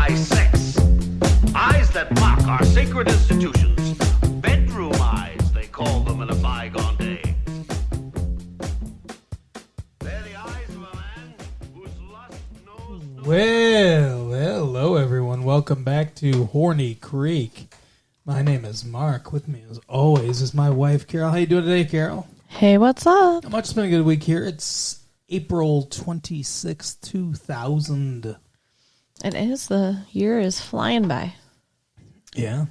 eye sex. Eyes that mock our sacred institutions. Bedroom eyes, they call them in a bygone day. They're the eyes of a man whose lust knows no... Well, hello everyone. Welcome back to Horny Creek. My name is Mark. With me, as always, is my wife, Carol. How you doing today, Carol? Hey, what's up? Not much. It's been a good week here. It's April 26th, 2000. It is. The year is flying by. Yeah.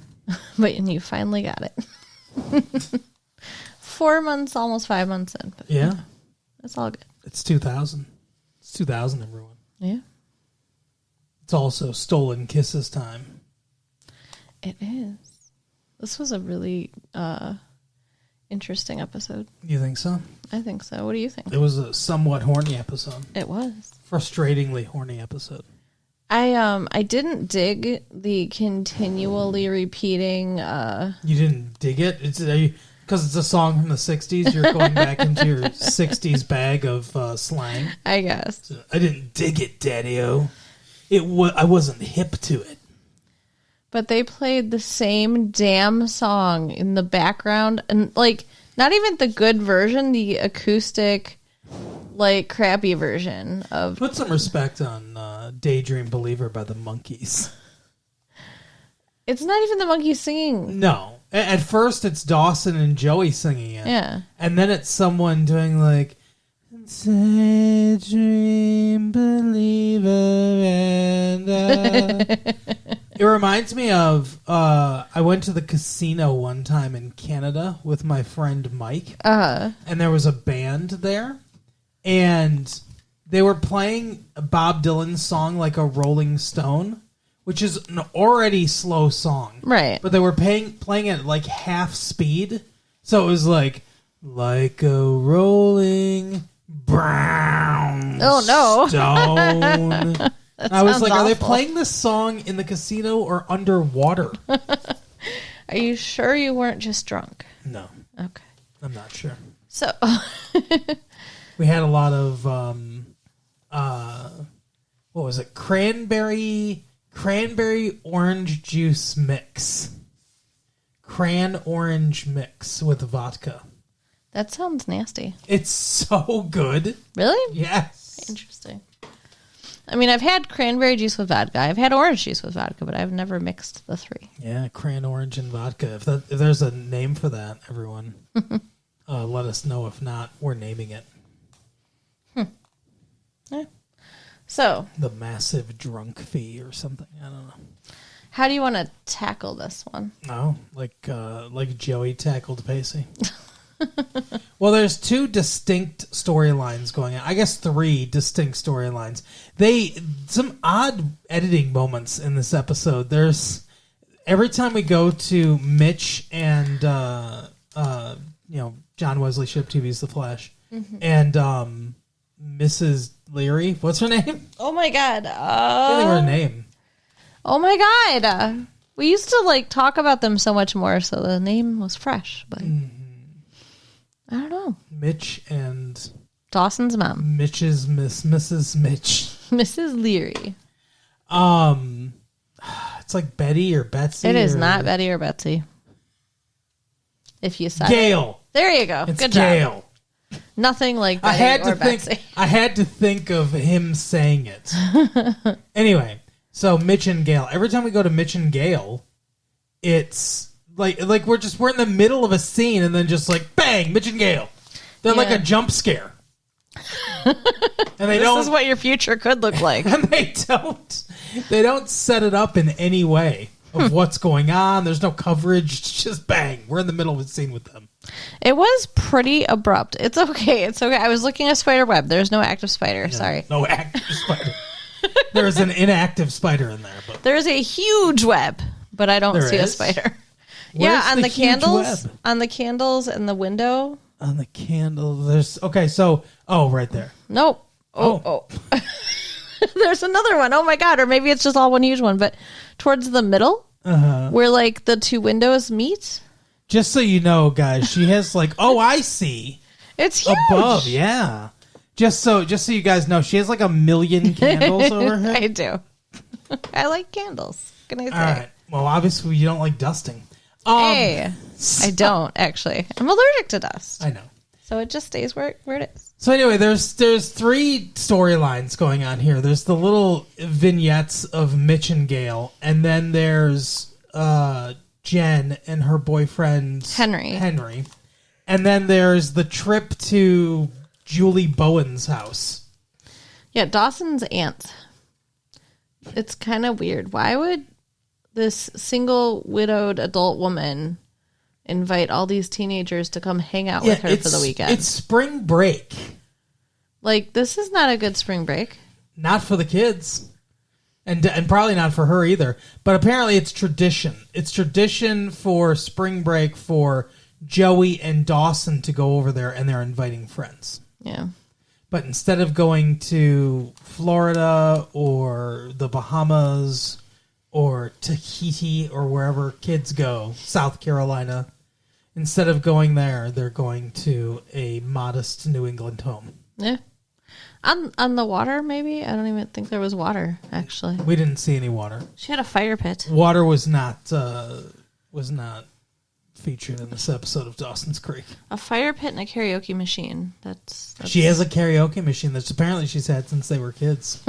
But you finally got it. 4 months, almost 5 months in. But Yeah. it's all good. It's 2000. It's 2000, everyone. Yeah. It's also Stolen Kisses time. It is. This was a really interesting episode. You think so? I think so. What do you think? It was a somewhat horny episode. It was. Frustratingly horny episode. I didn't dig the continually repeating You didn't dig it? Because it's a song from the 60s, you're going back into your 60s bag of slang. I guess. I didn't dig it, Daddy-O. I wasn't hip to it. But they played the same damn song in the background. And, like, not even the good version, the acoustic, like, crappy version of... Put some respect on Daydream Believer by the Monkees. It's not even the monkeys singing. No. At first, it's Dawson and Joey singing it. Yeah. And then it's someone doing, like... Daydream Believer and... It reminds me of, I went to the casino one time in Canada with my friend Mike, and there was a band there, and they were playing Bob Dylan's song like a Rolling Stone, which is an already slow song. Right. But they were playing it at like half speed, so it was like a rolling brown stone. I was like, awful. Are they playing this song in the casino or underwater? Are you sure you weren't just drunk? No. Okay. I'm not sure. So... We had a lot of, what was it? Cranberry orange juice mix. Cran orange mix with vodka. That sounds nasty. It's so good. Really? Yes. Interesting. I mean, I've had cranberry juice with vodka. I've had orange juice with vodka, but I've never mixed the three. Yeah, cran orange and vodka. If there's a name for that, everyone, let us know. If not, we're naming it. Yeah. So, The Massive Drunk Fee or something. I don't know. how do you want to tackle this one? No, like Joey tackled Pacey. Well, there's two distinct storylines going on. I guess three distinct storylines. Some odd editing moments in this episode. There's every time we go to Mitch and John Wesley Shipp TV's The Flash and Mrs. Leary. What's her name? Oh my god! I can't think of her name. Oh my god! We used to talk about them so much more, so the name was fresh. But I don't know. Mitch and Dawson's mom, Mrs. Mitch. Mrs. Leary. It's like Betty or Betsy. It is not Betty or Betsy. If you said Gail. It. There you go. It's Good Gail. job. Nothing like Betty or Betsy. I had to think of him saying it. Anyway, so Mitch and Gail. Every time we go to Mitch and Gail, it's like we're in the middle of a scene and then just like bang, Mitch and Gail. They're like a jump scare. And this is what your future could look like. And they don't set it up in any way of what's going on. There's no coverage. It's just bang. We're in the middle of a scene with them. It was pretty abrupt. It's okay. It's okay. I was looking at spider web. There's no active spider. Sorry. No active spider. There's an inactive spider in there. But there's a huge web, but I don't see a spider. Where's on the candles. web? On the candles in the window. On the candle. There's... Okay, so... Oh, right there. Nope. Oh. There's another one. Oh, my God. Or maybe it's just all one huge one. But towards the middle, where, the two windows meet... Just so you know, guys, she has I see. It's huge. Above, yeah. Just so you guys know, she has 1 million candles over her. I do. I like candles. Can I say? All right. Well, obviously you don't like dusting. Hey, I don't actually. I'm allergic to dust. I know. So it just stays where it is. So anyway, there's 3 storylines going on here. There's the little vignettes of Mitch and Gail, and then there's Jen and her boyfriend Henry. And then there's the trip to Julie Bowen's house. Yeah, Dawson's aunt. It's kind of weird. Why would this single widowed adult woman invite all these teenagers to come hang out with her for the weekend? It's spring break. Like, this is not a good spring break. Not for the kids. And probably not for her either. But apparently it's tradition. It's tradition for spring break for Joey and Dawson to go over there, and they're inviting friends. Yeah. But instead of going to Florida or the Bahamas or Tahiti or wherever kids go, South Carolina, instead of going there, they're going to a modest New England home. Yeah. On the water, maybe? I don't even think there was water, actually. We didn't see any water. She had a fire pit. Water was not featured in this episode of Dawson's Creek. A fire pit and a karaoke machine. That's She has a karaoke machine that apparently she's had since they were kids.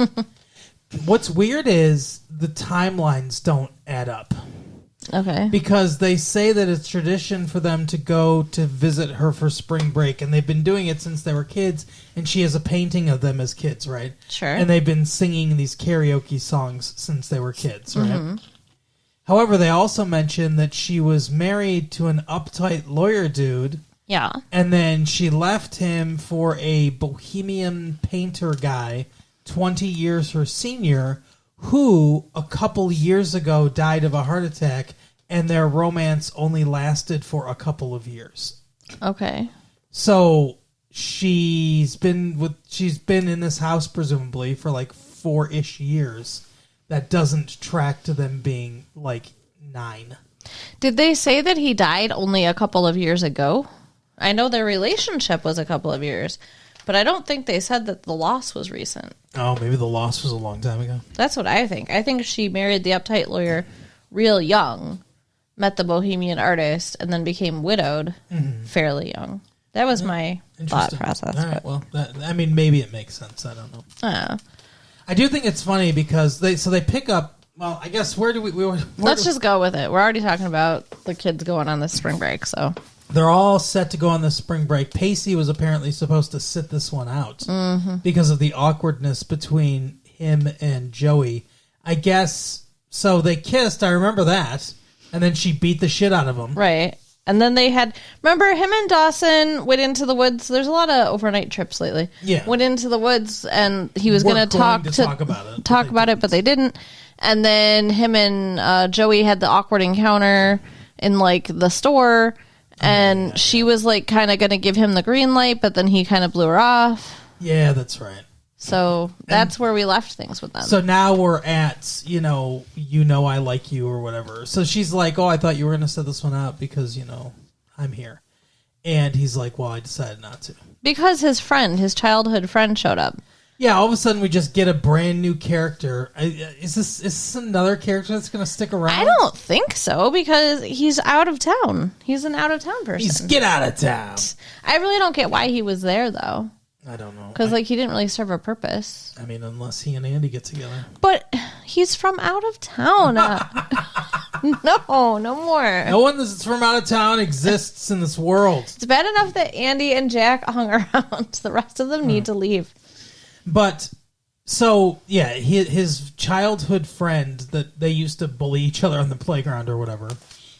What's weird is the timelines don't add up. Okay. Because they say that it's tradition for them to go to visit her for spring break, and they've been doing it since they were kids, and she has a painting of them as kids, right? Sure. And they've been singing these karaoke songs since they were kids, right? Mm-hmm. However, they also mentioned that she was married to an uptight lawyer dude. Yeah. And then she left him for a bohemian painter guy, 20 years her senior, who a couple years ago died of a heart attack, and their romance only lasted for a couple of years. Okay. So she's been in this house presumably for like 4-ish years. That doesn't track to them being like 9. Did they say that he died only a couple of years ago? I know their relationship was a couple of years, but I don't think they said that the loss was recent. Oh, maybe the loss was a long time ago. That's what I think. I think she married the uptight lawyer real young, met the bohemian artist, and then became widowed fairly young. That was my thought process. All right, well, maybe it makes sense. I don't know. I do think it's funny because they pick up. Well, I guess let's just go with it. We're already talking about the kids going on this spring break, so they're all set to go on this spring break. Pacey was apparently supposed to sit this one out because of the awkwardness between him and Joey. I guess so. They kissed. I remember that, and then she beat the shit out of him. Right. And then remember him and Dawson went into the woods. There's a lot of overnight trips lately. Yeah. Went into the woods and he was going to talk about it, but they didn't. And then him and Joey had the awkward encounter in like the store, and she was like kind of going to give him the green light, but then he kind of blew her off. Yeah, that's right. So that's where we left things with them. So now we're at, I like you or whatever. So she's like, oh, I thought you were going to set this one out because, I'm here. And he's like, well, I decided not to. Because his childhood friend showed up. Yeah, all of a sudden we just get a brand new character. Is this another character that's going to stick around? I don't think so, because he's out of town. He's an out-of-town person. Get out of town. I really don't get why he was there, though. I don't know. Because, he didn't really serve a purpose. I mean, unless he and Andy get together. But he's from out of town. No more. No one that's from out of town exists in this world. It's bad enough that Andy and Jack hung around. The rest of them need to leave. But, so, yeah, his childhood friend that they used to bully each other on the playground or whatever,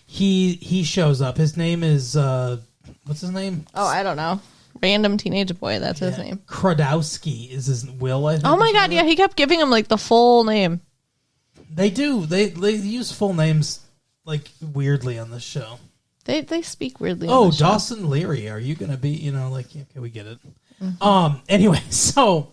he shows up. His name is, what's his name? Oh, I don't know. Random teenage boy, that's his name. Krodowski is his Will, I think. Oh my god, yeah, he kept giving him the full name. They do. They use full names weirdly on this show. They speak weirdly. Oh, on this Dawson show. Leary, are you gonna be? Okay, we get it. Mm-hmm. Anyway, so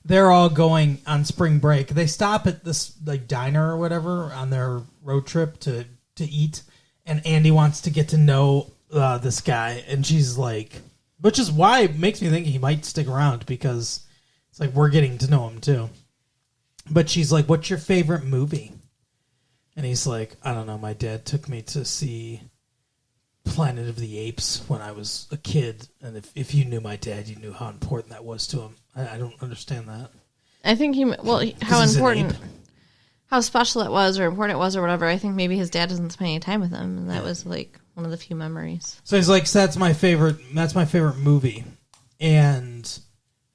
they're all going on spring break. They stop at this diner or whatever on their road trip to eat, and Andy wants to get to know this guy, and she's like. Which is why it makes me think he might stick around, because it's we're getting to know him too. But she's like, what's your favorite movie? And he's like, I don't know. My dad took me to see Planet of the Apes when I was a kid. And if you knew my dad, you knew how important that was to him. I don't understand that. I think how important, how special it was or important it was or whatever. I think maybe his dad doesn't spend any time with him. And that was like one of the few memories. So he's like, so that's my favorite movie. And,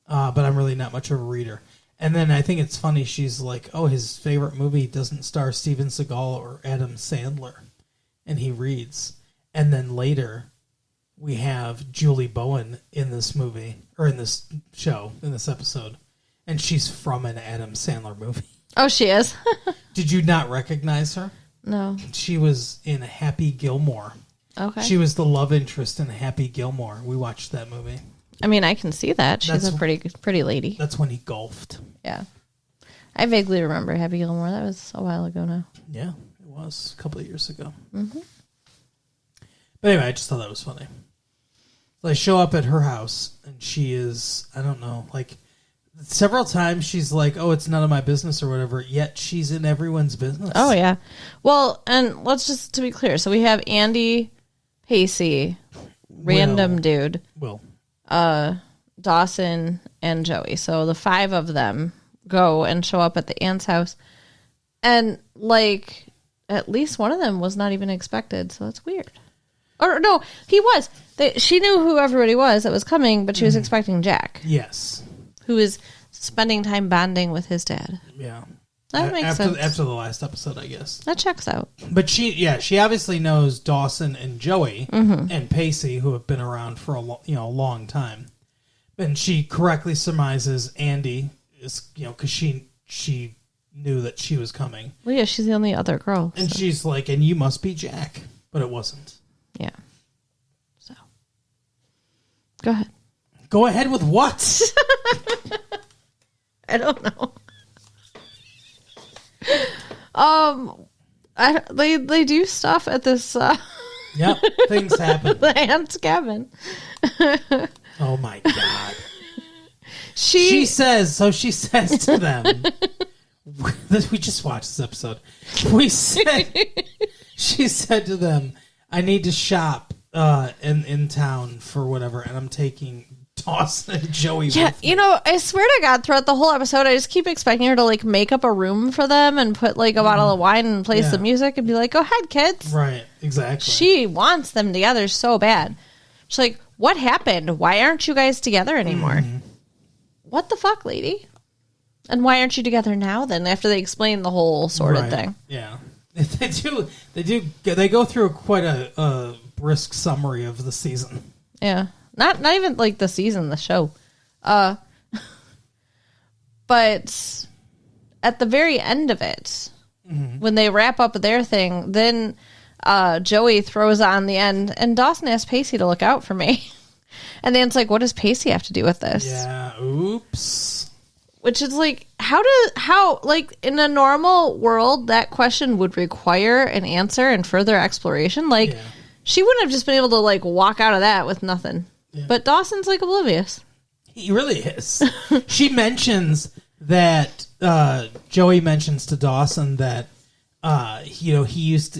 but I'm really not much of a reader. And then I think it's funny, she's like, oh, his favorite movie doesn't star Steven Seagal or Adam Sandler. And he reads. And then later, we have Julie Bowen in this movie, or in this show, in this episode. And she's from an Adam Sandler movie. Oh, she is? Did you not recognize her? No. She was in Happy Gilmore. Okay. She was the love interest in Happy Gilmore. We watched that movie. I mean, I can see that. She's a pretty lady. That's when he golfed. Yeah. I vaguely remember Happy Gilmore. That was a while ago now. Yeah, it was a couple of years ago. Mm-hmm. But anyway, I just thought that was funny. So I show up at her house, and she is, I don't know, like, several times she's like, oh, it's none of my business or whatever, yet she's in everyone's business. Oh, yeah. Well, and let's just, to be clear, so we have Andy, Pacey, random dude. Will. Dawson and Joey. So the 5 of them go and show up at the aunt's house. And, like, at least one of them was not even expected. So that's weird. Or, no, he was. She knew who everybody was that was coming, but she was expecting Jack. Yes. Who is spending time bonding with his dad. Yeah. That makes sense. After the last episode, I guess. That checks out. But she obviously knows Dawson and Joey and Pacey, who have been around for a long time. And she correctly surmises Andy is, because she knew that she was coming. Well, yeah, she's the only other girl. And she's like, and you must be Jack. But it wasn't. Yeah. So. Go ahead. Go ahead with what? I don't know. They do stuff at this. Yep, things happen. The aunt's cabin. Oh my god. She says to them. We just watched this episode. She said to them, "I need to shop in town for whatever, and I'm taking Dawson and Joey with me." I swear to God, throughout the whole episode, I just keep expecting her to like make up a room for them and put like a bottle of wine and play some music and be like, "Go ahead, kids." Right, exactly. She wants them together so bad. She's like, "What happened? Why aren't you guys together anymore?" What the fuck, lady? And why aren't you together now then, after they explain the whole sordid thing? Yeah. They go through quite a brisk summary of the season. Yeah. Not even like the season, the show. But at the very end of it, when they wrap up their thing, then Joey throws on the end, and Dawson asks Pacey to look out for me. And then it's like, what does Pacey have to do with this? Yeah, oops. Which is like, how in a normal world, that question would require an answer and further exploration. Like, she wouldn't have just been able to, like, walk out of that with nothing. Yeah. But Dawson's, like, oblivious. He really is. She mentions that, Joey mentions to Dawson that, he used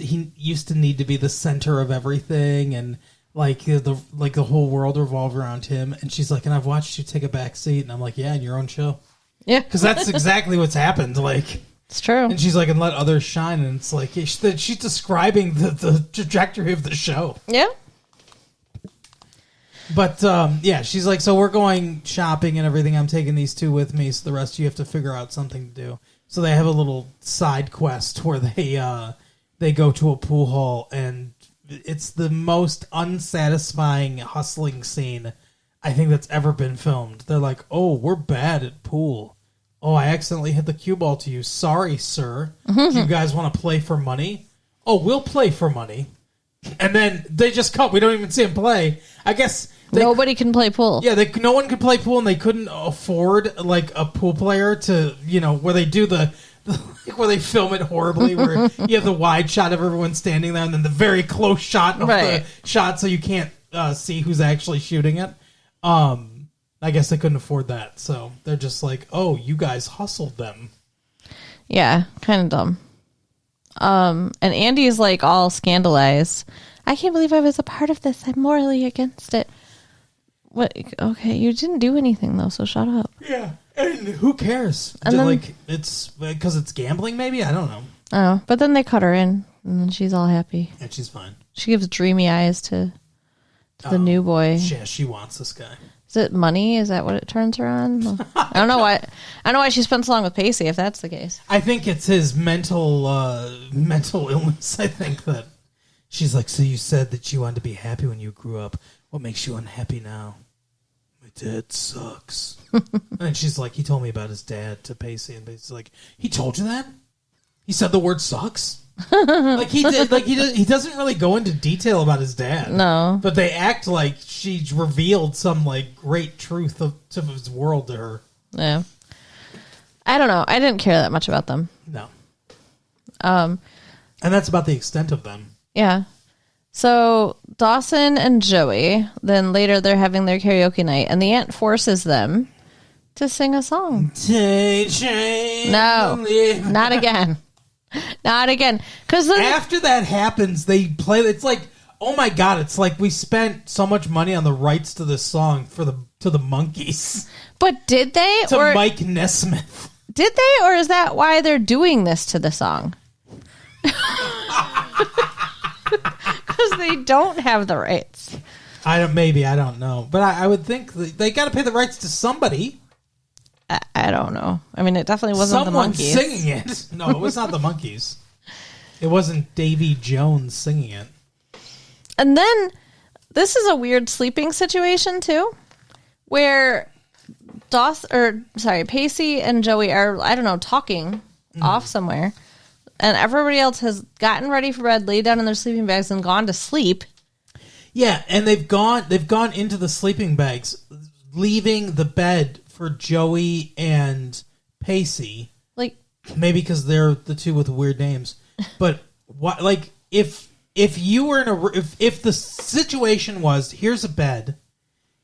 to need to be the center of everything, and the whole world revolved around him. And she's like, and I've watched you take a back seat. And I'm like, yeah, in your own show. Yeah. Because that's exactly what's happened. Like, it's true. And she's like, and let others shine. And it's like, she's describing the trajectory of the show. Yeah. But, she's like, so we're going shopping and everything. I'm taking these 2 with me. So the rest of you have to figure out something to do. So they have a little side quest where they go to a pool hall, and it's the most unsatisfying hustling scene I think that's ever been filmed. They're like, oh, we're bad at pool. Oh, I accidentally hit the cue ball to you. Sorry, sir. Do you guys want to play for money? Oh, we'll play for money. And then they just come. We don't even see them play. I guess nobody can play pool. Yeah, no one could play pool, and they couldn't afford like a pool player to, where they do where they film it horribly, where you have the wide shot of everyone standing there, and then the very close shot of the shot, so you can't see who's actually shooting it. I guess they couldn't afford that, so they're just like, "Oh, you guys hustled them." Yeah, kind of dumb. And Andy's like all scandalized. I can't believe I was a part of this. I'm morally against it. What? Okay, you didn't do anything though, so shut up. Yeah, and who cares? And then, like, it's because it's gambling, maybe? I don't know. Oh, but then they cut her in, and then she's all happy. And she's fine. She gives dreamy eyes to the new boy. Yeah, she wants this guy. Is it money? Is that what it turns her on? I don't know why. I don't know why she spent so long with Pacey. If that's the case, I think it's his mental illness. I think that she's like, so you said that you wanted to be happy when you grew up. What makes you unhappy now? My dad sucks. And she's like, he told me about his dad to Pacey, and Pacey's like, he told you that? He said the word sucks. Like he did. Like he doesn't really go into detail about his dad. No, but they act like she revealed some like great truth of his world to her. yeah. I don't know. I didn't care that much about them. No. And that's about the extent of them. Yeah. So Dawson and Joey, then later they're having their karaoke night, and the aunt forces them to sing a song. No, not again. Not again. Because after that happens, they play. It's like, oh my god! It's like we spent so much money on the rights to this song to the Monkees. But did they? To Mike Nesmith. Did they, or is that why they're doing this to the song? Because they don't have the rights. I don't know, but I would think they got to pay the rights to somebody. I don't know. I mean, it definitely wasn't Someone the Monkees singing it. No, it was not the Monkees. It wasn't Davy Jones singing it. And then this is a weird sleeping situation too, where Pacey and Joey are, I don't know, talking off somewhere, and everybody else has gotten ready for bed, laid down in their sleeping bags, and gone to sleep. Yeah, and they've gone into the sleeping bags, leaving the bed for Joey and Pacey. Like, maybe because they're the two with weird names. But what? Like, if you were if the situation was, here's a bed,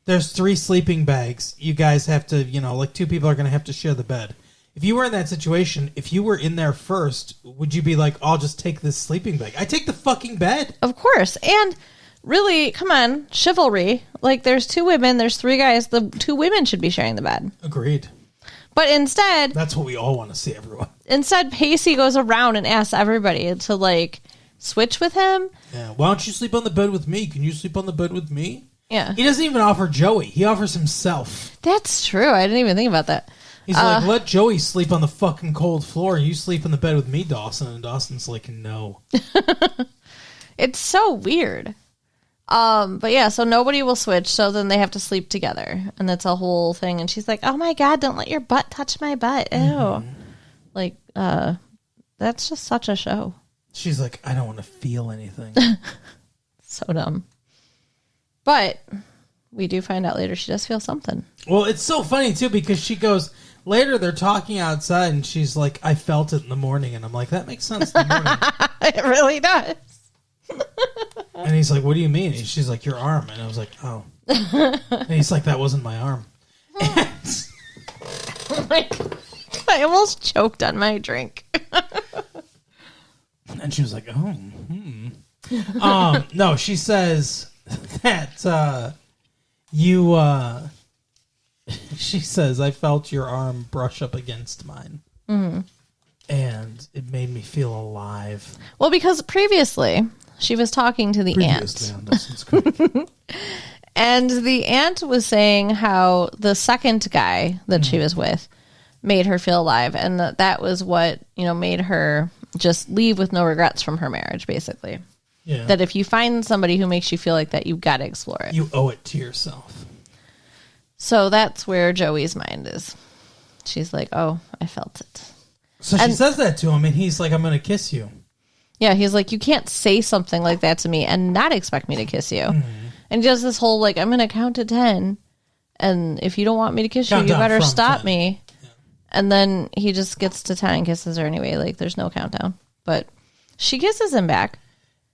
there's 3 sleeping bags, you guys have to, like 2 people are going to have to share the bed. If you were in that situation, if you were in there first, would you be like, I'll just take this sleeping bag? I take the fucking bed. Of course. And really, come on, chivalry. Like, there's 2 women, there's 3 guys. The 2 women should be sharing the bed. Agreed. But instead... That's what we all want to see, everyone. Instead, Pacey goes around and asks everybody to, like, switch with him. Yeah. Why don't you sleep on the bed with me? Can you sleep on the bed with me? Yeah. He doesn't even offer Joey. He offers himself. That's true. I didn't even think about that. He's like, let Joey sleep on the fucking cold floor. You sleep in the bed with me, Dawson. And Dawson's like, no. It's so weird. But yeah, so nobody will switch, so then they have to sleep together. And that's a whole thing. And she's like, oh my God, don't let your butt touch my butt. Ew. Mm-hmm. Like, that's just such a show. She's like, I don't want to feel anything. So dumb. But we do find out later she does feel something. Well, it's so funny, too, because she goes, later they're talking outside, and she's like, I felt it in the morning. And I'm like, that makes sense in the morning. It really does. And he's like, what do you mean? And she's like, your arm. And I was like, oh. And he's like, that wasn't my arm. Like, I almost choked on my drink. And she was like, oh. No, she says that she says, I felt your arm brush up against mine. Mm-hmm. And it made me feel alive. Well, because previously she was talking to the aunt. And the aunt was saying how the second guy that she was with made her feel alive. And that was what, made her just leave with no regrets from her marriage, basically. Yeah. That if you find somebody who makes you feel like that, you've got to explore it. You owe it to yourself. So that's where Joey's mind is. She's like, oh, I felt it. So she says that to him, and he's like, I'm going to kiss you. Yeah, he's like, you can't say something like that to me and not expect me to kiss you. Mm-hmm. And he does this whole, like, I'm going to count to 10, and if you don't want me to kiss you, you better stop 10. Me. Yeah. And then he just gets to 10 and kisses her anyway. Like, there's no countdown. But she kisses him back.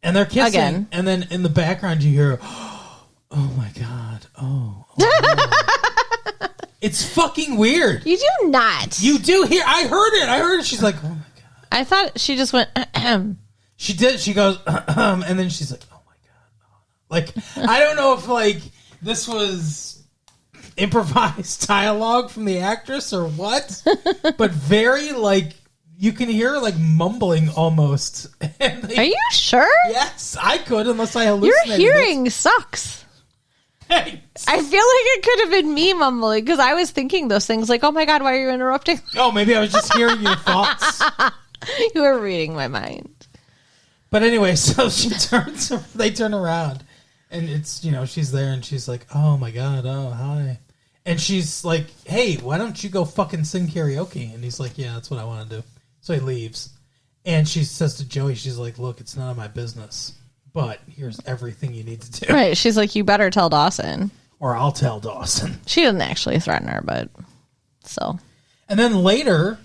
And they're kissing. Again. And then in the background, you hear, oh, my God. Oh. It's fucking weird. You do not. You do hear. I heard it. She's like, oh, my I thought she just went. She did. She goes, and then she's like, "Oh my god!" Like, I don't know if like this was improvised dialogue from the actress or what, but very like you can hear her like mumbling almost. And, like, Are you sure? Yes, I could, unless I hallucinated. Your hearing sucks. Thanks. I feel like it could have been me mumbling because I was thinking those things like, "Oh my god, why are you interrupting?" Oh, maybe I was just hearing your thoughts. You were reading my mind. But anyway, so they turn around, and it's, she's there, and she's like, "Oh my god, oh hi," and she's like, "Hey, why don't you go fucking sing karaoke?" And he's like, "Yeah, that's what I want to do." So he leaves, and she says to Joey, she's like, "Look, it's none of my business, but here's everything you need to do." Right? She's like, "You better tell Dawson," or I'll tell Dawson. She didn't actually threaten her, but so. And then later,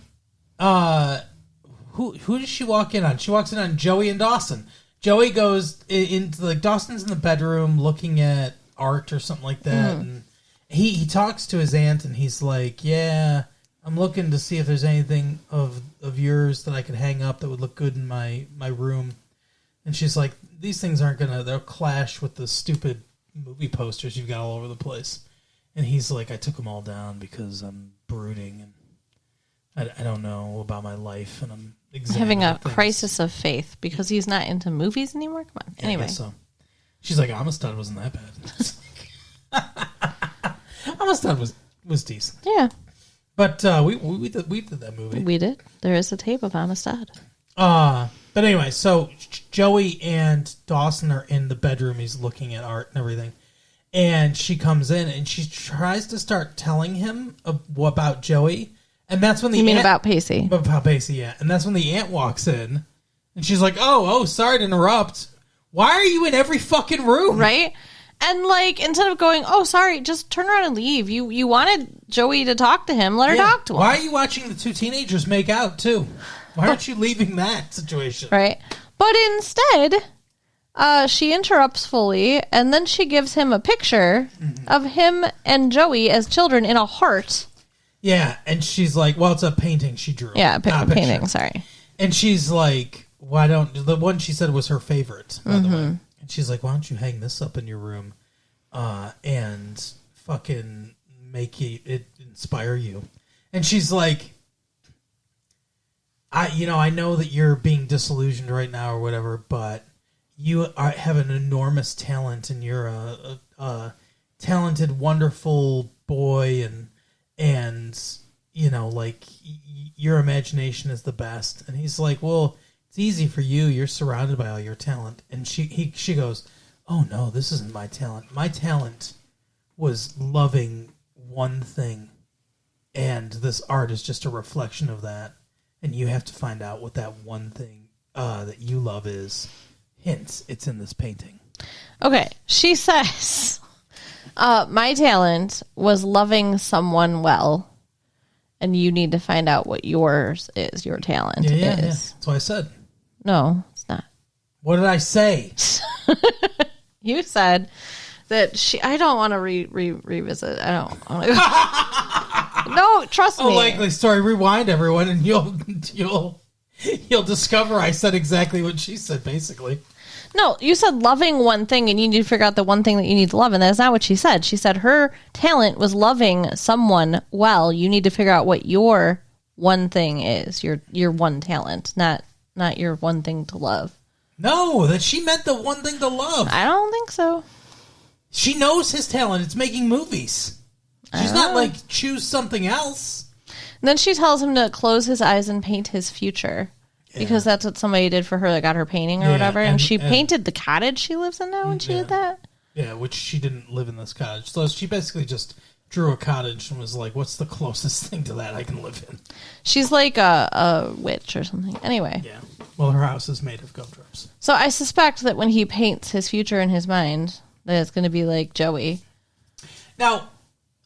Who does she walk in on? She walks in on Joey and Dawson. Joey goes into like Dawson's in the bedroom looking at art or something like that, and he talks to his aunt, and he's like, "Yeah, I'm looking to see if there's anything of yours that I could hang up that would look good in my room." And she's like, "These things aren't they'll clash with the stupid movie posters you've got all over the place." And he's like, "I took them all down because I'm brooding and I don't know about my life, and I'm having a things. crisis of faith because he's not into movies anymore." Come on. Yeah, anyway. I guess so. She's like, Amistad wasn't that bad. Amistad was decent. Yeah. But we did that movie. We did. There is a tape of Amistad. But anyway, so Joey and Dawson are in the bedroom. He's looking at art and everything. And she comes in and she tries to start telling him about Joey. And that's when the You mean aunt, about Pacey? About Pacey, yeah. And that's when the aunt walks in, and she's like, "Oh, sorry to interrupt. Why are you in every fucking room?" Right? And like, instead of going, "Oh, sorry," just turn around and leave. You wanted Joey to talk to him. Let her talk to him. Why are you watching the two teenagers make out too? Why aren't you leaving that situation? Right? But instead, she interrupts fully, and then she gives him a picture of him and Joey as children in a heart. Yeah, and she's like, "Well, it's a painting she drew." Yeah, Not a painting. picture. Sorry. And she's like, "Why don't..." The one she said was her favorite, by the way. And she's like, "Why don't you hang this up in your room and fucking make it inspire you?" And she's like, I know that you're being disillusioned right now or whatever, but you have an enormous talent, and you're a talented, wonderful boy, and like your imagination is the best. And he's like, "Well, it's easy for you. You're surrounded by all your talent." And she goes, "Oh no, this isn't my talent. My talent was loving one thing, and this art is just a reflection of that. And you have to find out what that one thing that you love is. Hint, it's in this painting." Okay, she says, "My talent was loving someone well, and you need to find out what yours is. Your talent is." Yeah. That's what I said. No, it's not. What did I say? You said that she. I don't want to revisit. I don't want to. No, trust me. Oh, likely story. Rewind, everyone, and you'll discover I said exactly what she said, basically. No, you said loving one thing, and you need to figure out the one thing that you need to love, and that's not what she said. She said her talent was loving someone well. You need to figure out what your one thing is, your one talent, not your one thing to love. No, that she meant the one thing to love. I don't think so. She knows his talent. It's making movies. She's not like, choose something else. And then she tells him to close his eyes and paint his future. Yeah. Because that's what somebody did for her that got her painting or whatever. And she painted the cottage she lives in now when she did that. Yeah, which she didn't live in this cottage. So she basically just drew a cottage and was like, what's the closest thing to that I can live in? She's like a witch or something. Anyway. Yeah. Well, her house is made of gumdrops. So I suspect that when he paints his future in his mind, that it's going to be like Joey. Now,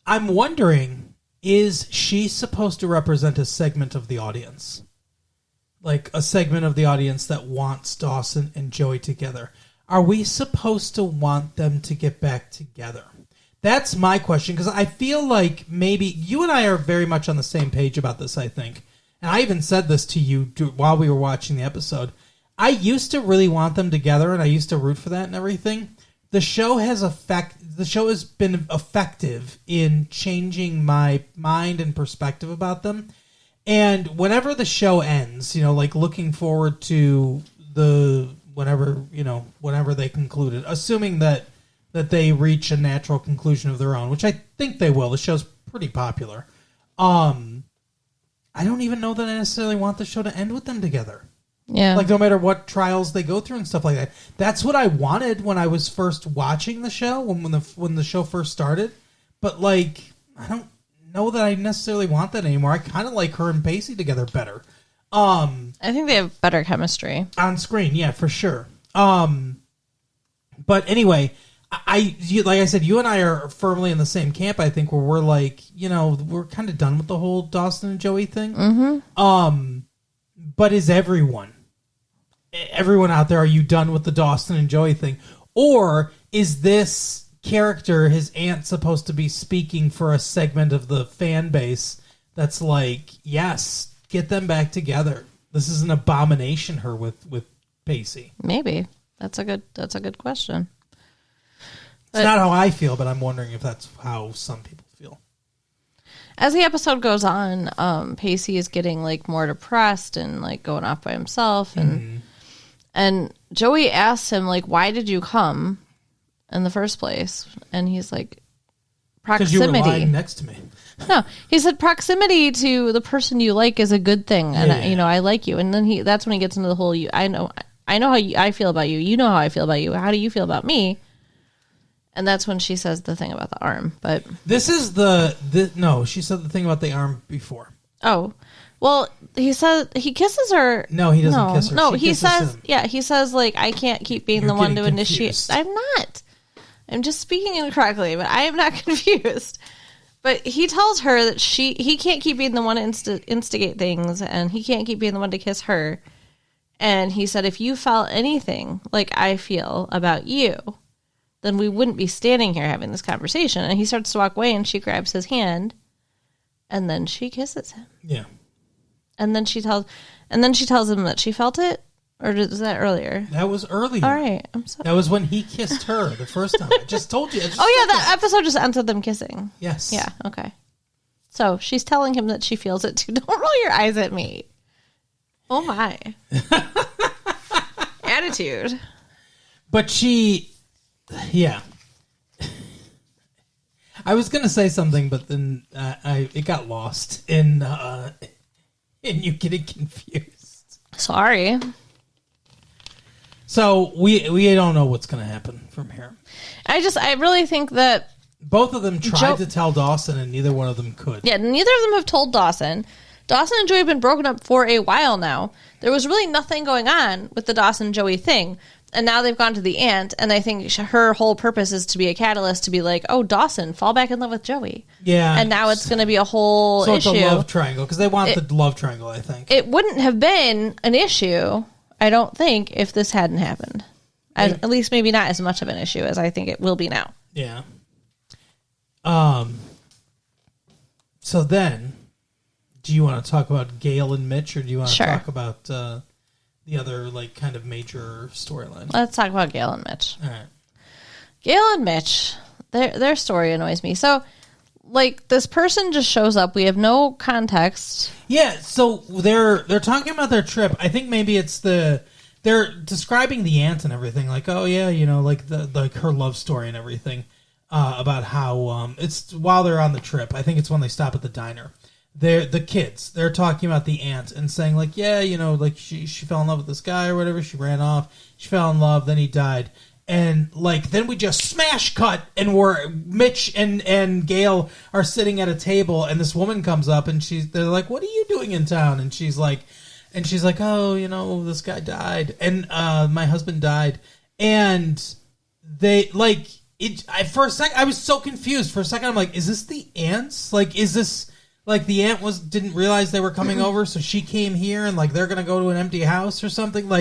I'm wondering, is she supposed to represent a segment of the audience? Like a segment of the audience that wants Dawson and Joey together. Are we supposed to want them to get back together? That's my question, because I feel like maybe you and I are very much on the same page about this, I think. and I even said this to you while we were watching the episode. I used to really want them together, and I used to root for that and everything. The show has been effective in changing my mind and perspective about them. And whenever the show ends, like looking forward to whenever they conclude it, assuming that they reach a natural conclusion of their own, which I think they will. The show's pretty popular. I don't even know that I necessarily want the show to end with them together. Yeah. Like, no matter what trials they go through and stuff like that. That's what I wanted when I was first watching the show, when the show first started. But, like, I don't know that I necessarily want that anymore. I kind of like her and Pacey together better. I think they have better chemistry. On screen, yeah, for sure. But anyway, like I said, you and I are firmly in the same camp, I think, where we're like, we're kind of done with the whole Dawson and Joey thing. Mm-hmm. But is everyone out there, are you done with the Dawson and Joey thing? Or is this character, his aunt, supposed to be speaking for a segment of the fan base that's like, yes, get them back together. This is an abomination, her with Pacey. Maybe. That's a good question. It's not how I feel, but I'm wondering if that's how some people feel. As the episode goes on, Pacey is getting like more depressed and like going off by himself, and Joey asks him like, "Why did you come in the first place?" And he's like, "Proximity." Because you were lying next to me. No, he said proximity to the person you like is a good thing, and I like you. And then that's when he gets into the whole, I know how I feel about you. You know how I feel about you. How do you feel about me? And that's when she says the thing about the arm. But this is no, she said the thing about the arm before. Oh, well, he says he kisses her. No, he doesn't kiss her. No, he says him. Yeah, he says like, I can't keep being the one to initiate. I'm not. I'm just speaking incorrectly, but I am not confused. But he tells her that he can't keep being the one to instigate things, and he can't keep being the one to kiss her. And he said, if you felt anything like I feel about you, then we wouldn't be standing here having this conversation. And he starts to walk away, and she grabs his hand, and then she kisses him. Yeah. And then she tells him that she felt it, or was that earlier? That was earlier. All right, I'm sorry. That was when he kissed her the first time. I just told you. That episode just ends with them kissing. Yes. Yeah. Okay. So she's telling him that she feels it too. Don't roll your eyes at me. Oh my. Attitude. But yeah. I was gonna say something, but then it got lost in you getting confused. Sorry. So we don't know what's gonna happen from here. I really think that both of them tried to tell Dawson, and neither one of them could. Yeah, neither of them have told Dawson. Dawson and Joey have been broken up for a while now. There was really nothing going on with the Dawson-Joey thing. And now they've gone to the aunt, and I think her whole purpose is to be a catalyst to be like, oh, Dawson, fall back in love with Joey. Yeah. And now it's going to be a whole issue. So it's a love triangle, because they want the love triangle, I think. It wouldn't have been an issue, I don't think, if this hadn't happened. At least maybe not as much of an issue as I think it will be now. Yeah. So then, do you want to talk about Gail and Mitch, or do you want to talk about the other kind of major storyline? Let's talk about Gail and Mitch. All right. Gail and Mitch, their story annoys me. So, this person just shows up. We have no context. Yeah, so they're talking about their trip. I think maybe it's they're describing the aunt and everything. Like, oh yeah, her love story and everything. About how it's while they're on the trip. I think it's when they stop at the diner. The kids, they're talking about the aunt and saying she fell in love with this guy or whatever. She ran off. She fell in love. Then he died. And then we just smash cut, and Mitch and Gail are sitting at a table, and this woman comes up, and they're like, "What are you doing in town?" And she's like, "Oh, this guy died, and my husband died." And they for a second, I was so confused. For a second, I'm like, "Is this the aunts? Is this?" The aunt didn't realize they were coming over, so she came here, and they're gonna go to an empty house or something.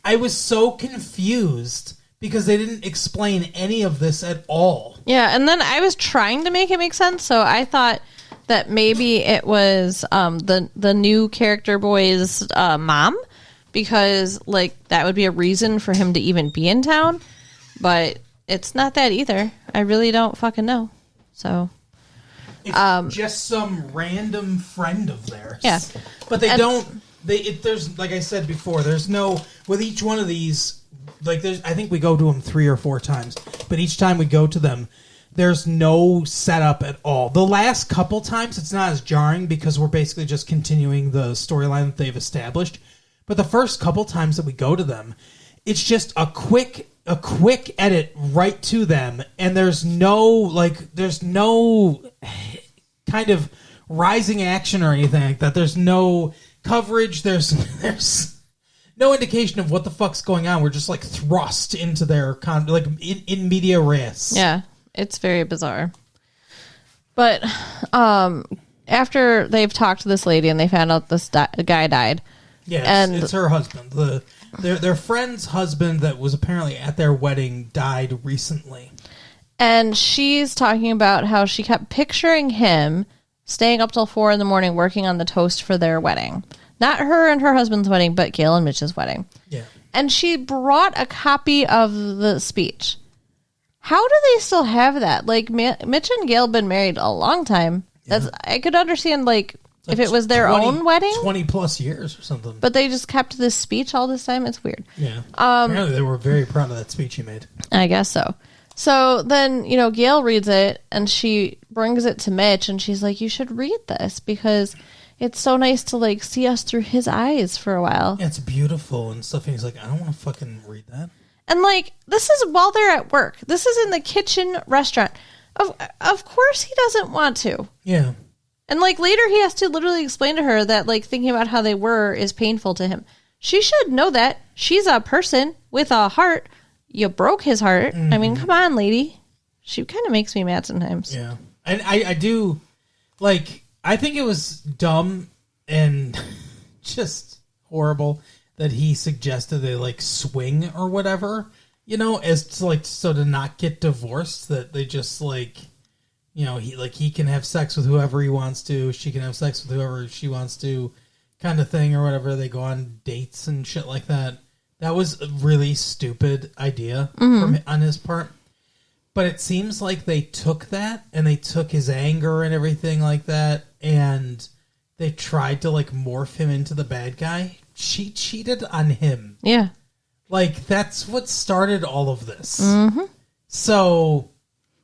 I was so confused because they didn't explain any of this at all. Yeah, and then I was trying to make it make sense, so I thought that maybe it was the new character boy's mom, because like that would be a reason for him to even be in town. But it's not that either. I really don't fucking know. So it's just some random friend of theirs. Yeah, but they don't. There's, like I said before, there's no, with each one of these, like I think we go to them 3 or 4 times, but each time we go to them, there's no setup at all. The last couple times, it's not as jarring because we're basically just continuing the storyline that they've established. But the first couple times that we go to them, it's just a quick edit right to them, and there's no kind of rising action or anything like that. There's no coverage. There's no indication of what the fuck's going on. We're just like thrust into their in media res. Yeah, it's very bizarre. But after they've talked to this lady and they found out this guy died. Yeah, it's her husband. Their friend's husband that was apparently at their wedding died recently. And she's talking about how she kept picturing him staying up till 4 a.m. working on the toast for their wedding. Not her and her husband's wedding, but Gail and Mitch's wedding. Yeah. And she brought a copy of the speech. How do they still have that? Like, Mitch and Gail have been married a long time. Yeah. I could understand, like if it was their own wedding. 20 plus years or something. But they just kept this speech all this time. It's weird. Yeah. Apparently they were very proud of that speech he made. I guess so. So then, Gail reads it, and she brings it to Mitch, and she's like, you should read this, because it's so nice to, like, see us through his eyes for a while. Yeah, it's beautiful and stuff. And he's like, I don't want to fucking read that. And, like, this is while they're at work. This is in the kitchen restaurant. Of course he doesn't want to. Yeah. And, like, later he has to literally explain to her that, like, thinking about how they were is painful to him. She should know that. She's a person with a heart. You broke his heart. Mm-hmm. I mean, come on, lady. She kind of makes me mad sometimes. Yeah. And I do, like, I think it was dumb and just horrible that he suggested they, like, swing or whatever, as to, like, so to not get divorced, that they just, like, he can have sex with whoever he wants to, she can have sex with whoever she wants to, kind of thing, or whatever. They go on dates and shit like that. That was a really stupid idea on his part. But it seems like they took that, and they took his anger and everything like that, and they tried to, like, morph him into the bad guy. She cheated on him. Yeah. Like, that's what started all of this. Mm-hmm. So...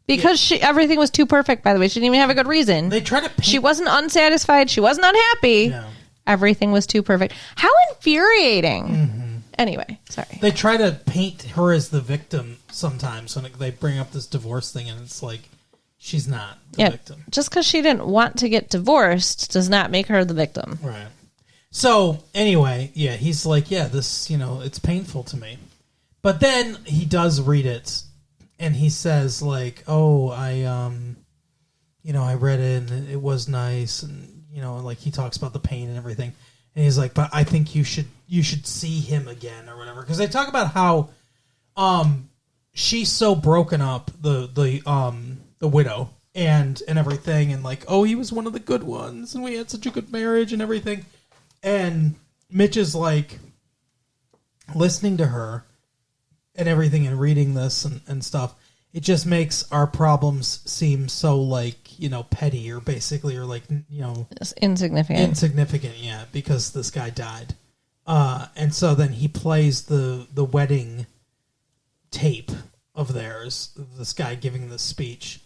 Because everything was too perfect, by the way. She didn't even have a good reason. They tried to paint... She wasn't unsatisfied. She wasn't unhappy. No. Everything was too perfect. How infuriating. Mm-hmm. Anyway, sorry. They try to paint her as the victim sometimes when they bring up this divorce thing, and it's like, she's not the victim. Just because she didn't want to get divorced does not make her the victim. Right. So, anyway, yeah, he's like, yeah, this, it's painful to me. But then he does read it, and he says, like, oh, I read it, and it was nice, and, like, he talks about the pain and everything. And he's like, but I think you should see him again or whatever. Because they talk about how she's so broken up, the widow and everything, and like, oh, he was one of the good ones, and we had such a good marriage and everything. And Mitch is like listening to her and everything and reading this and stuff. It just makes our problems seem so, like, petty or basically, or like, insignificant. Insignificant, yeah, because this guy died. And so then he plays the wedding tape of theirs, this guy giving this speech,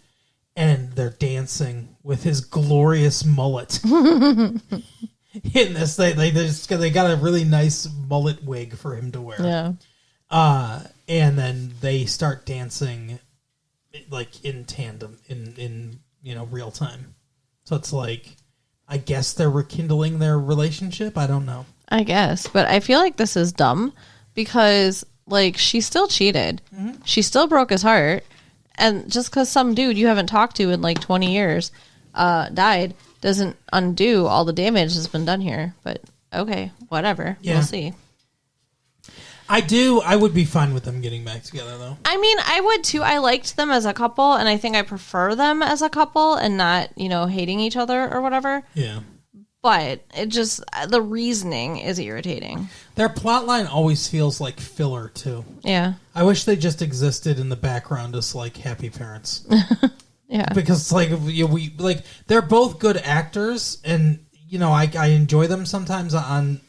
and they're dancing with his glorious mullet. In this, they got a really nice mullet wig for him to wear. Yeah. And then they start dancing, like, in tandem, in real time. So it's like, I guess they're rekindling their relationship. I don't know. I guess, but I feel like this is dumb because, like, she still cheated. Mm-hmm. She still broke his heart. And just because some dude you haven't talked to in, like, 20 years died doesn't undo all the damage that's been done here. But, okay, whatever. Yeah. We'll see. I do. I would be fine with them getting back together, though. I mean, I would too. I liked them as a couple, and I think I prefer them as a couple and not, hating each other or whatever. Yeah. But it just, the reasoning is irritating. Their plot line always feels like filler, too. Yeah. I wish they just existed in the background as, like, happy parents. Yeah. Because, like, they're both good actors, and, I enjoy them sometimes on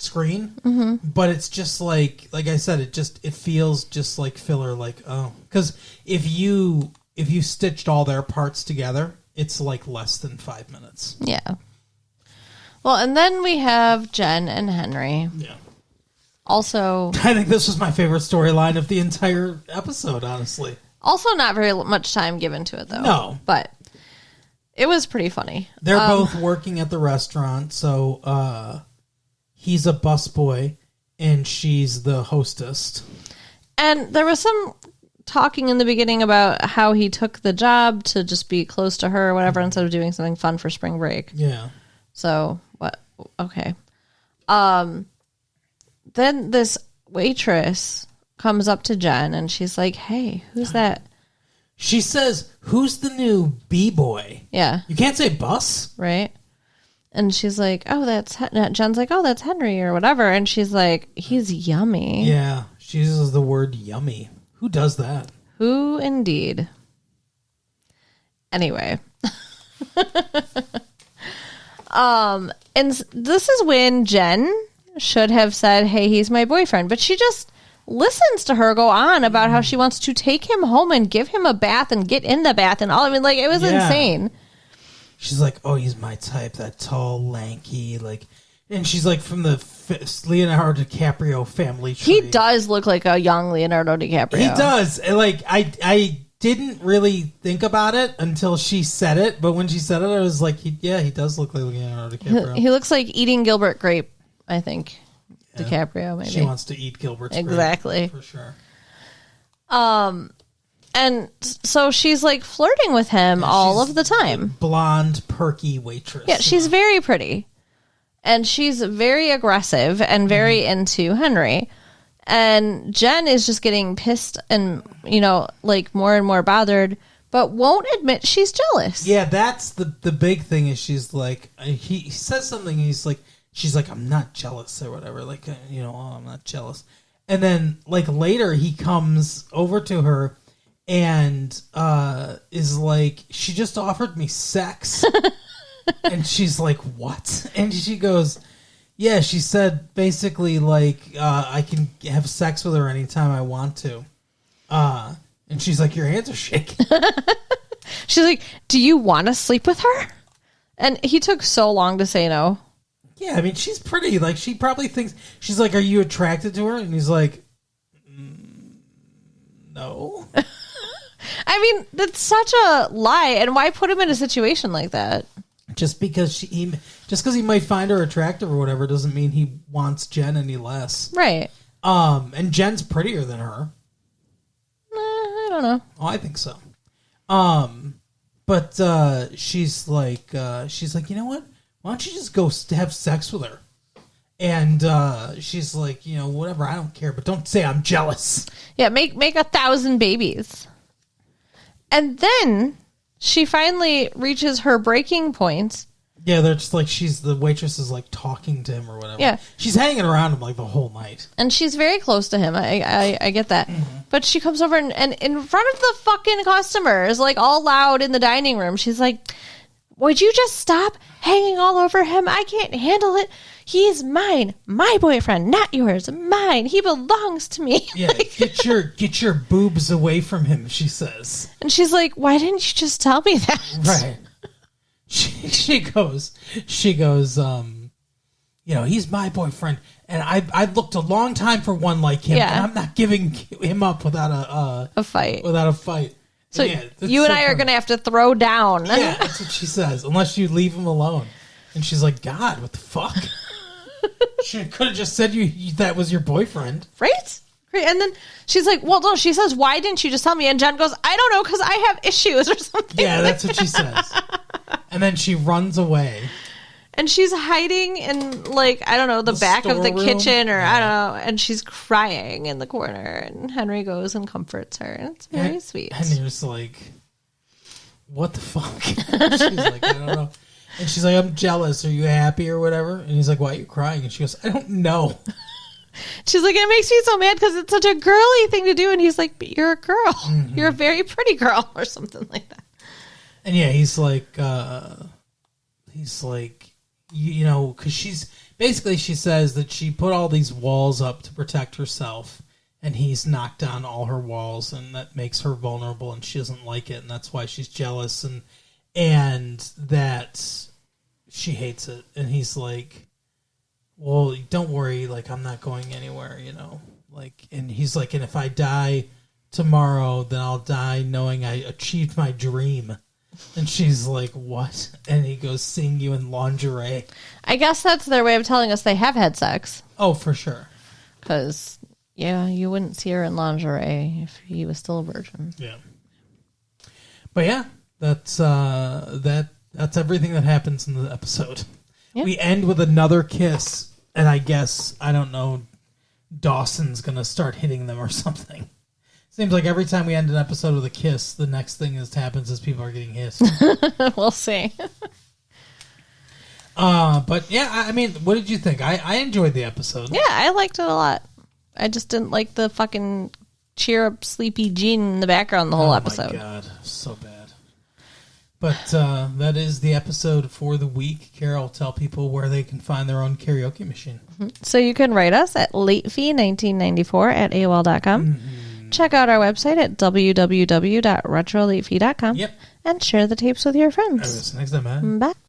screen, but it's just like I said, it feels just like filler, because if you stitched all their parts together, it's like less than 5 minutes. Yeah. Well, and then we have Jen and Henry. Yeah. Also, I think this was my favorite storyline of the entire episode, honestly. Also not very much time given to it, though. No. But it was pretty funny. They're both working at the restaurant, so he's a busboy, and she's the hostess. And there was some talking in the beginning about how he took the job to just be close to her or whatever instead of doing something fun for spring break. Yeah. So, what? Okay. Then this waitress comes up to Jen, and she's like, hey, who's that? She says, who's the new B-boy? Yeah. You can't say bus. Right. And she's like, oh, Jen's like, oh, that's Henry or whatever. And she's like, he's yummy. Yeah. She uses the word yummy. Who does that? Who indeed? Anyway. And this is when Jen should have said, hey, he's my boyfriend. But she just listens to her go on about how she wants to take him home and give him a bath and get in the bath and all. I mean, like, it was insane. She's like, oh, he's my type, that tall, lanky, and she's like from the Leonardo DiCaprio family tree. He does look like a young Leonardo DiCaprio. He does. And I didn't really think about it until she said it, but when she said it, I was like, he does look like Leonardo DiCaprio. He looks like eating Gilbert Grape, I think. Yeah. DiCaprio, maybe. She wants to eat Gilbert's exactly. Grape, for sure. And so she's like flirting with him all of the time. Blonde, perky waitress. Yeah, she's very pretty. And she's very aggressive and very into Henry. And Jen is just getting pissed and, more and more bothered, but won't admit she's jealous. Yeah, that's the big thing is she's like, he says something and she's like, I'm not jealous or whatever. I'm not jealous. And then, later he comes over to her and is like, she just offered me sex. And she's like, what? And she goes, yeah, she said basically I can have sex with her anytime I want to. And she's like, your hands are shaking. She's like, do you want to sleep with her? And he took so long to say no. Yeah, I mean, she's pretty. She probably thinks, she's like, are you attracted to her? And he's like, no. I mean, that's such a lie. And why put him in a situation like that? Just because he might find her attractive or whatever doesn't mean he wants Jen any less. Right. And Jen's prettier than her. I don't know. Oh, I think so. But she's like, you know what? Why don't you just go have sex with her? And she's like, whatever, I don't care, but don't say I'm jealous. Yeah, make 1,000 babies. And then she finally reaches her breaking point. Yeah, they're just the waitress is talking to him or whatever. Yeah. She's hanging around him the whole night. And she's very close to him. I get that. Mm-hmm. But she comes over and in front of the fucking customers, all loud in the dining room, she's like, would you just stop hanging all over him? I can't handle it. He's mine. My boyfriend, not yours. Mine. He belongs to me. Yeah, get your boobs away from him, she says. And she's like, why didn't you just tell me that? Right. She goes, he's my boyfriend, and I looked a long time for one like him, and I'm not giving him up without a fight. So you and I are going to have to throw down. Yeah, that's what she says, unless you leave him alone. And she's like, God, what the fuck? She could have just said that was your boyfriend. Right? And then she's like, well, no, she says, why didn't you just tell me? And Jen goes, I don't know, because I have issues or something. Yeah, that's what she says. And then she runs away. And she's hiding in, like, I don't know, the back of the storeroom? kitchen, or I don't know, and she's crying in the corner, and Henry goes and comforts her, and it's very sweet. And he was like, what the fuck? She's like, I don't know. And she's like, I'm jealous. Are you happy or whatever? And he's like, why are you crying? And she goes, I don't know. She's like, it makes me so mad because it's such a girly thing to do. And he's like, but you're a girl. Mm-hmm. You're a very pretty girl, or something like that. And yeah, he's like, you know, because she says that she put all these walls up to protect herself, and he's knocked down all her walls, and that makes her vulnerable, and she doesn't like it, and that's why she's jealous, and that she hates it. And he's like, well, don't worry, like, I'm not going anywhere, you know, like, and he's like, and if I die tomorrow, then I'll die knowing I achieved my dream. And she's like, what? And he goes, seeing you in lingerie. I guess that's their way of telling us they have had sex. Oh, for sure. Because, yeah, you wouldn't see her in lingerie if he was still a virgin. Yeah. But yeah, that's everything that happens in the episode. Yep. We end with another kiss, and I guess, I don't know, Dawson's going to start hitting them or something. Seems like every time we end an episode with a kiss, the next thing that happens is people are getting hissed. We'll see. But yeah, I mean, what did you think? I enjoyed the episode. Yeah, I liked it a lot. I just didn't like the fucking cheer up sleepy Gene in the background the whole episode. Oh my god, so bad. But that is the episode for the week. Carol, tell people where they can find their own karaoke machine. So you can write us at latefee1994@aol.com. Mm-hmm. Check out our website at www.retrolatefee.com. Yep. And share the tapes with your friends. All right, next time, man. Bye.